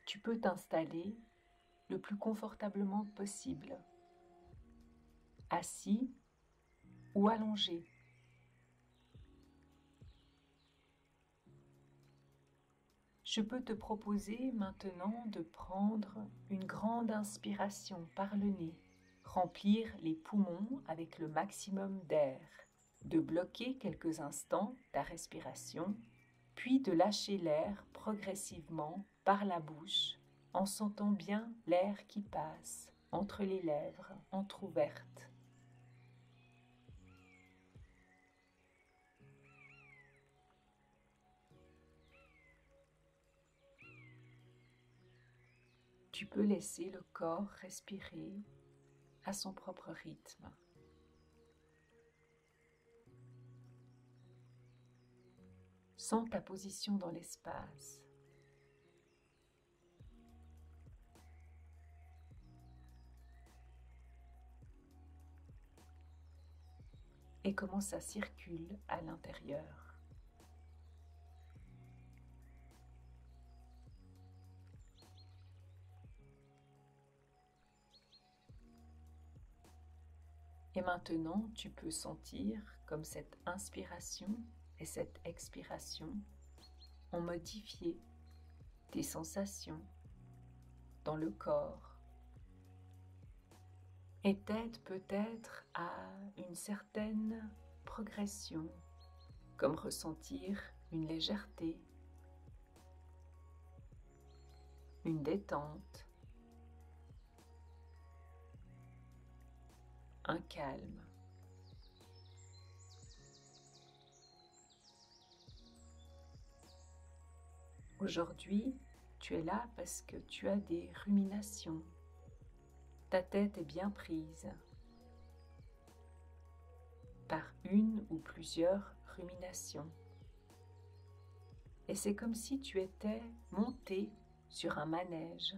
Tu peux t'installer le plus confortablement possible, assis ou allongé. Je peux te proposer maintenant de prendre une grande inspiration par le nez, remplir les poumons avec le maximum d'air, de bloquer quelques instants ta respiration, puis de lâcher l'air progressivement par la bouche en sentant bien l'air qui passe entre les lèvres entr'ouvertes. Tu peux laisser le corps respirer à son propre rythme. Sens ta position dans l'espace. Et comment ça circule à l'intérieur. Et maintenant, tu peux sentir comme cette inspiration et cette expiration ont modifié tes sensations dans le corps et t'aident peut-être à une certaine progression, comme ressentir une légèreté, une détente, un calme. Aujourd'hui, tu es là parce que tu as des ruminations. Ta tête est bien prise par une ou plusieurs ruminations. Et c'est comme si tu étais monté sur un manège.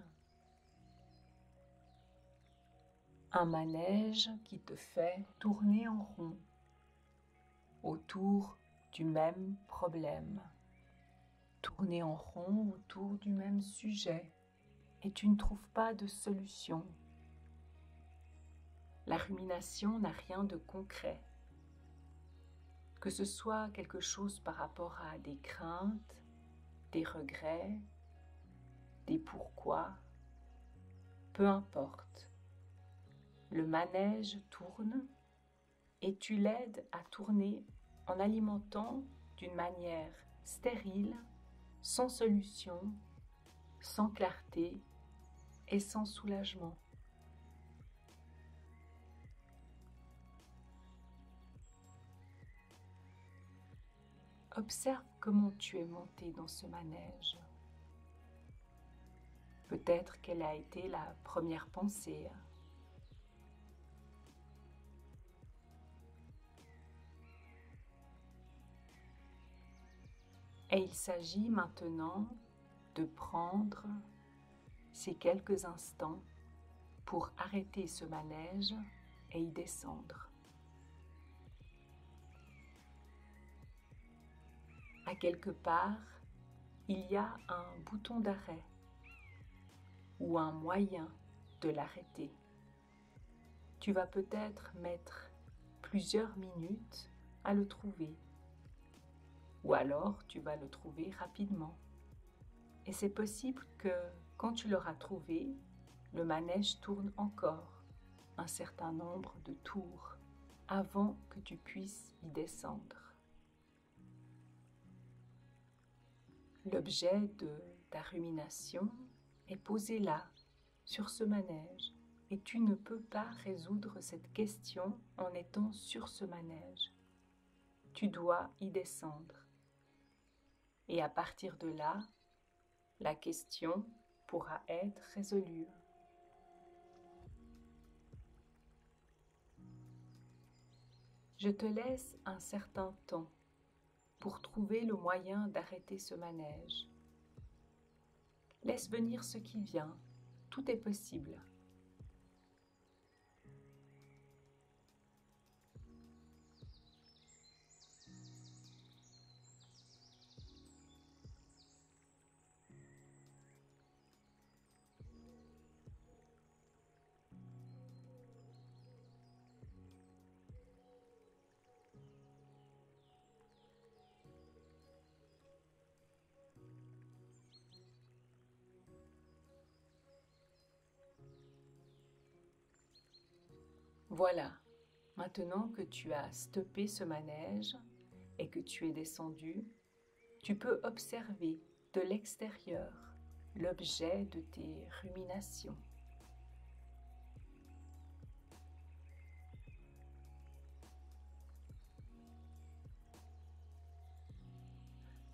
Un manège qui te fait tourner en rond autour du même problème. Tourner en rond autour du même sujet et tu ne trouves pas de solution. La rumination n'a rien de concret. Que ce soit quelque chose par rapport à des craintes, des regrets, des pourquoi, peu importe. Le manège tourne et tu l'aides à tourner en alimentant d'une manière stérile, sans solution, sans clarté et sans soulagement. Observe comment tu es monté dans ce manège. Peut-être quelle a été la première pensée. Et il s'agit maintenant de prendre ces quelques instants pour arrêter ce manège et y descendre. À quelque part, il y a un bouton d'arrêt ou un moyen de l'arrêter. Tu vas peut-être mettre plusieurs minutes à le trouver. Ou alors tu vas le trouver rapidement. Et c'est possible que quand tu l'auras trouvé, le manège tourne encore un certain nombre de tours avant que tu puisses y descendre. L'objet de ta rumination est posé là, sur ce manège, et tu ne peux pas résoudre cette question en étant sur ce manège. Tu dois y descendre. Et à partir de là, la question pourra être résolue. Je te laisse un certain temps pour trouver le moyen d'arrêter ce manège. Laisse venir ce qui vient, tout est possible. Voilà, maintenant que tu as stoppé ce manège et que tu es descendu, tu peux observer de l'extérieur l'objet de tes ruminations.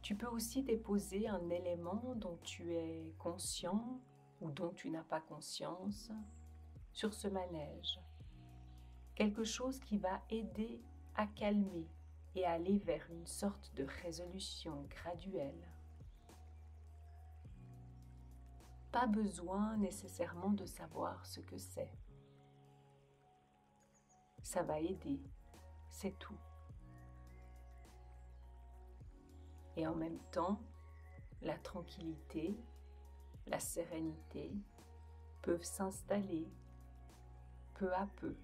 Tu peux aussi déposer un élément dont tu es conscient ou dont tu n'as pas conscience sur ce manège. Quelque chose qui va aider à calmer et à aller vers une sorte de résolution graduelle. Pas besoin nécessairement de savoir ce que c'est. Ça va aider, c'est tout. Et en même temps, la tranquillité, la sérénité peuvent s'installer peu à peu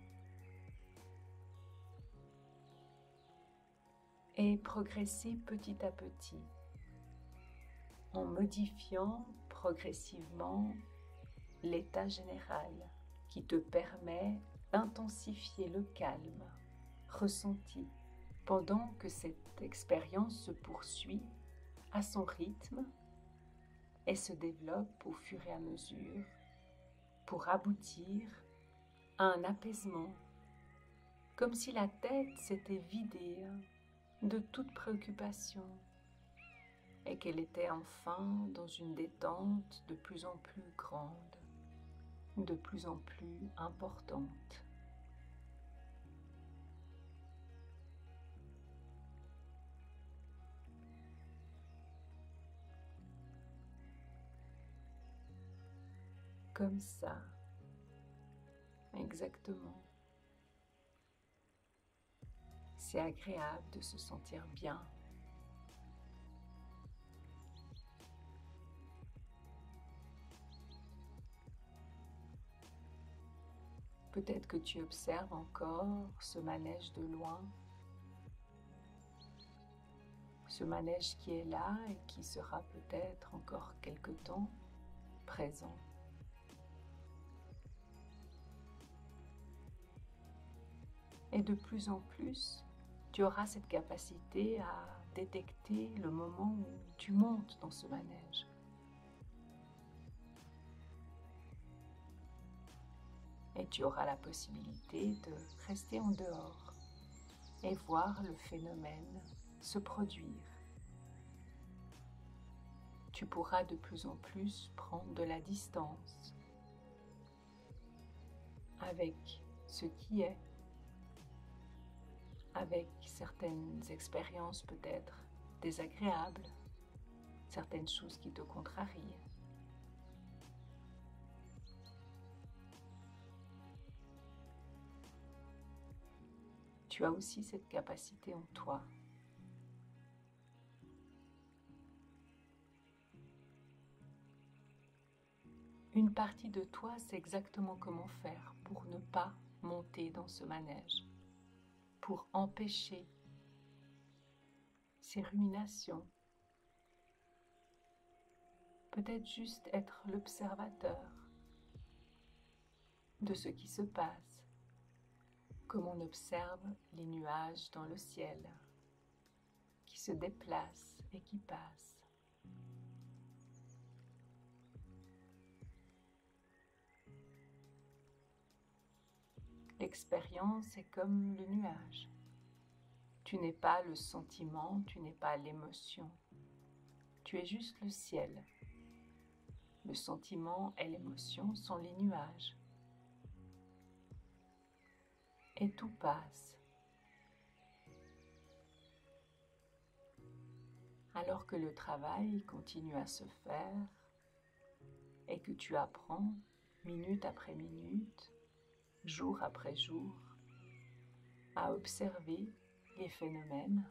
et progresser petit à petit en modifiant progressivement l'état général qui te permet d'intensifier le calme ressenti pendant que cette expérience se poursuit à son rythme et se développe au fur et à mesure pour aboutir à un apaisement, comme si la tête s'était vidée de toute préoccupation et qu'elle était enfin dans une détente de plus en plus grande, de plus en plus importante. Comme ça, exactement. C'est agréable de se sentir bien. Peut-être que tu observes encore ce manège de loin, ce manège qui est là et qui sera peut-être encore quelque temps présent. Et de plus en plus, tu auras cette capacité à détecter le moment où tu montes dans ce manège. Et tu auras la possibilité de rester en dehors et voir le phénomène se produire. Tu pourras de plus en plus prendre de la distance avec ce qui est, avec certaines expériences peut-être désagréables, certaines choses qui te contrarient. Tu as aussi cette capacité en toi. Une partie de toi sait exactement comment faire pour ne pas monter dans ce manège, pour empêcher ces ruminations. Peut-être juste être l'observateur de ce qui se passe, comme on observe les nuages dans le ciel, qui se déplacent et qui passent. L'expérience est comme le nuage. Tu n'es pas le sentiment, tu n'es pas l'émotion. Tu es juste le ciel. Le sentiment et l'émotion sont les nuages. Et tout passe. Alors que le travail continue à se faire et que tu apprends minute après minute, jour après jour, à observer les phénomènes,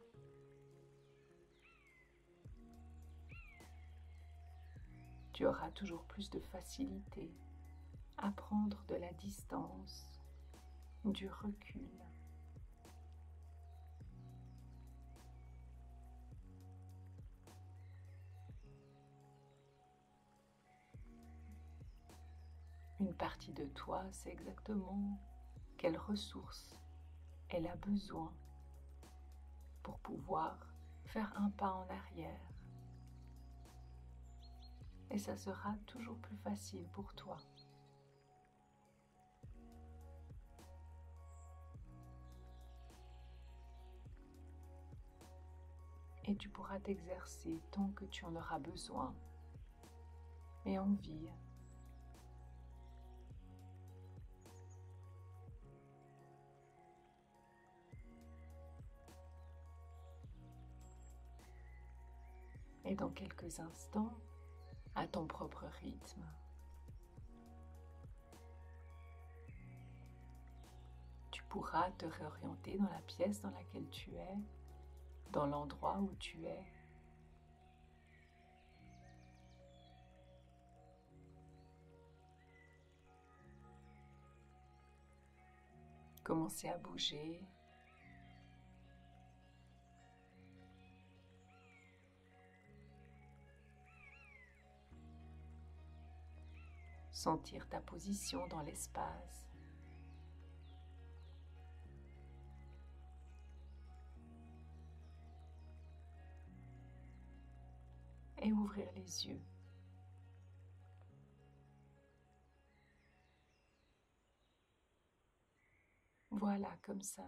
tu auras toujours plus de facilité à prendre de la distance, du recul. Une partie de toi sait exactement quelles ressources elle a besoin pour pouvoir faire un pas en arrière. Et ça sera toujours plus facile pour toi. Et tu pourras t'exercer tant que tu en auras besoin et envie. Et dans quelques instants, à ton propre rythme, tu pourras te réorienter dans la pièce dans laquelle tu es, dans l'endroit où tu es. Commencer à bouger. Sentir ta position dans l'espace. Et ouvrir les yeux. Voilà, comme ça.